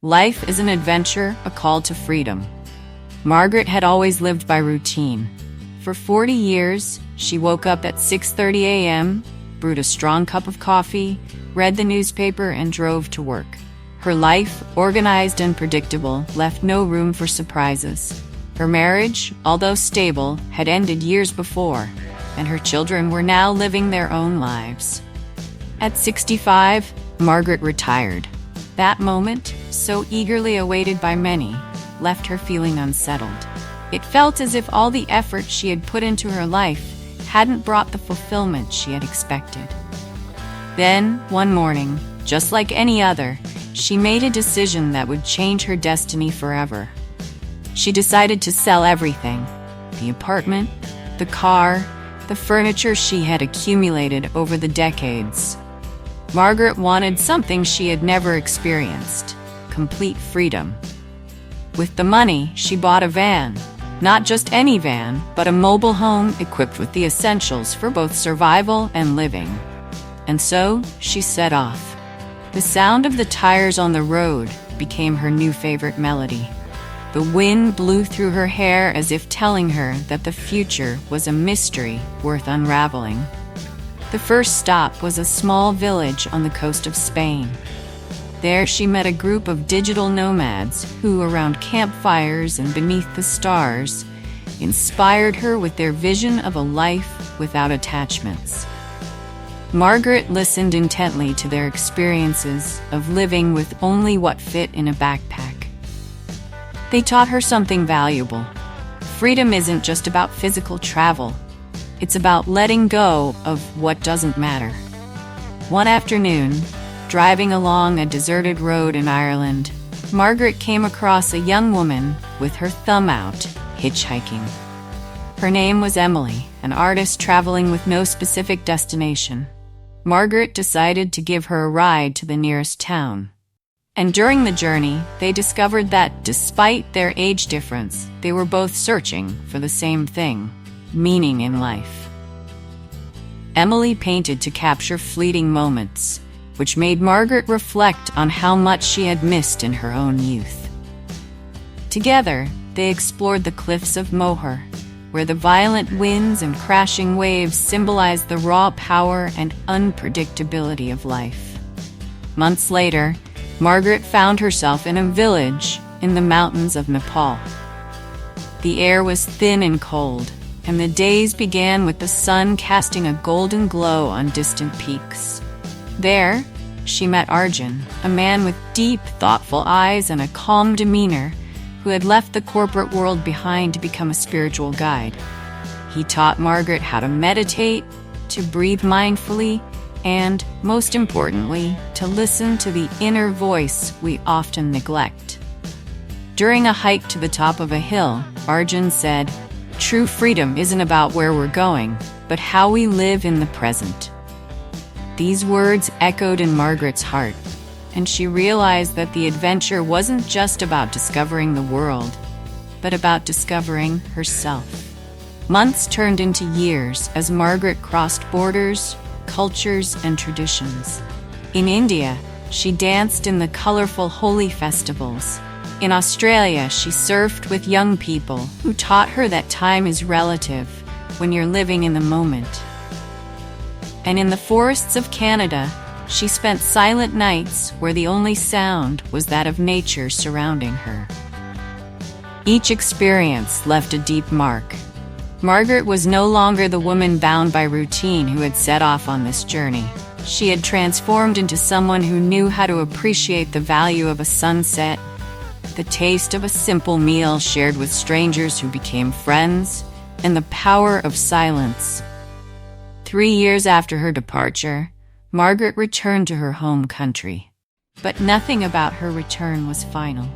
Life is an adventure, a call to freedom. Margaret had always lived by routine. For 40 years, she woke up at 6:30 a.m., brewed a strong cup of coffee, read the newspaper, and drove to work. Her life, organized and predictable, left no room for surprises. Her marriage, although stable, had ended years before, and her children were now living their own lives. At 65, Margaret retired. That moment, so eagerly awaited by many, left her feeling unsettled. It felt as if all the effort she had put into her life hadn't brought the fulfillment she had expected. Then, one morning, just like any other, she made a decision that would change her destiny forever. She decided to sell everything: the apartment, the car, the furniture she had accumulated over the decades. Margaret wanted something she had never experienced: complete freedom. With the money, she bought a van. Not just any van, but a mobile home equipped with the essentials for both survival and living. And so, she set off. The sound of the tires on the road became her new favorite melody. The wind blew through her hair as if telling her that the future was a mystery worth unraveling. The first stop was a small village on the coast of Spain. There she met a group of digital nomads who, around campfires and beneath the stars, inspired her with their vision of a life without attachments. Margaret listened intently to their experiences of living with only what fit in a backpack. They taught her something valuable. Freedom isn't just about physical travel. It's about letting go of what doesn't matter. One afternoon, driving along a deserted road in Ireland, Margaret came across a young woman with her thumb out, hitchhiking. Her name was Emily, an artist traveling with no specific destination. Margaret decided to give her a ride to the nearest town. And during the journey, they discovered that, despite their age difference, they were both searching for the same thing: meaning in life. Emily painted to capture fleeting moments, which made Margaret reflect on how much she had missed in her own youth. Together, they explored the cliffs of Moher, where the violent winds and crashing waves symbolized the raw power and unpredictability of life. Months later, Margaret found herself in a village in the mountains of Nepal. The air was thin and cold, and the days began with the sun casting a golden glow on distant peaks. There, she met Arjun, a man with deep, thoughtful eyes and a calm demeanor, who had left the corporate world behind to become a spiritual guide. He taught Margaret how to meditate, to breathe mindfully, and, most importantly, to listen to the inner voice we often neglect. During a hike to the top of a hill, Arjun said, "True freedom isn't about where we're going, but how we live in the present." These words echoed in Margaret's heart, and she realized that the adventure wasn't just about discovering the world, but about discovering herself. Months turned into years as Margaret crossed borders, cultures, and traditions. In India, she danced in the colorful Holi festivals. In Australia, she surfed with young people who taught her that time is relative when you're living in the moment. And in the forests of Canada, she spent silent nights where the only sound was that of nature surrounding her. Each experience left a deep mark. Margaret was no longer the woman bound by routine who had set off on this journey. She had transformed into someone who knew how to appreciate the value of a sunset, the taste of a simple meal shared with strangers who became friends, and the power of silence. 3 years after her departure, Margaret returned to her home country. But nothing about her return was final.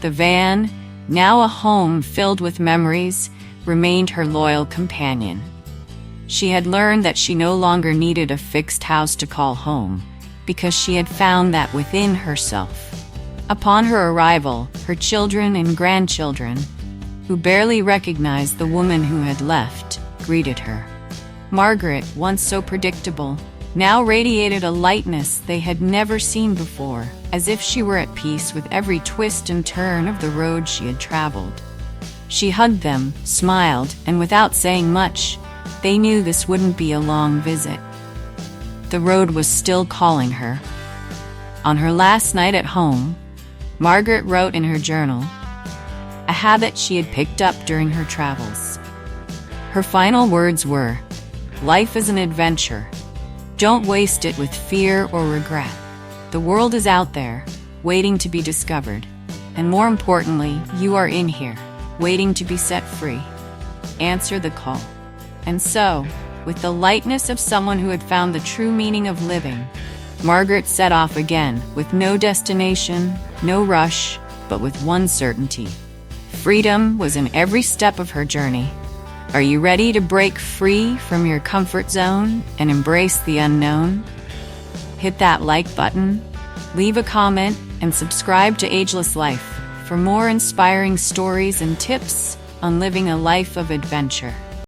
The van, now a home filled with memories, remained her loyal companion. She had learned that she no longer needed a fixed house to call home, because she had found that within herself. Upon her arrival, her children and grandchildren, who barely recognized the woman who had left, greeted her. Margaret, once so predictable, now radiated a lightness they had never seen before, as if she were at peace with every twist and turn of the road she had traveled. She hugged them, smiled, and without saying much, they knew this wouldn't be a long visit. The road was still calling her. On her last night at home, Margaret wrote in her journal, a habit she had picked up during her travels. Her final words were, "Life is an adventure. Don't waste it with fear or regret. The world is out there, waiting to be discovered. And more importantly, you are in here, waiting to be set free. Answer the call." And so, with the lightness of someone who had found the true meaning of living, Margaret set off again, with no destination, no rush, but with one certainty. Freedom was in every step of her journey. Are you ready to break free from your comfort zone and embrace the unknown? Hit that like button, leave a comment, and subscribe to Ageless Life for more inspiring stories and tips on living a life of adventure.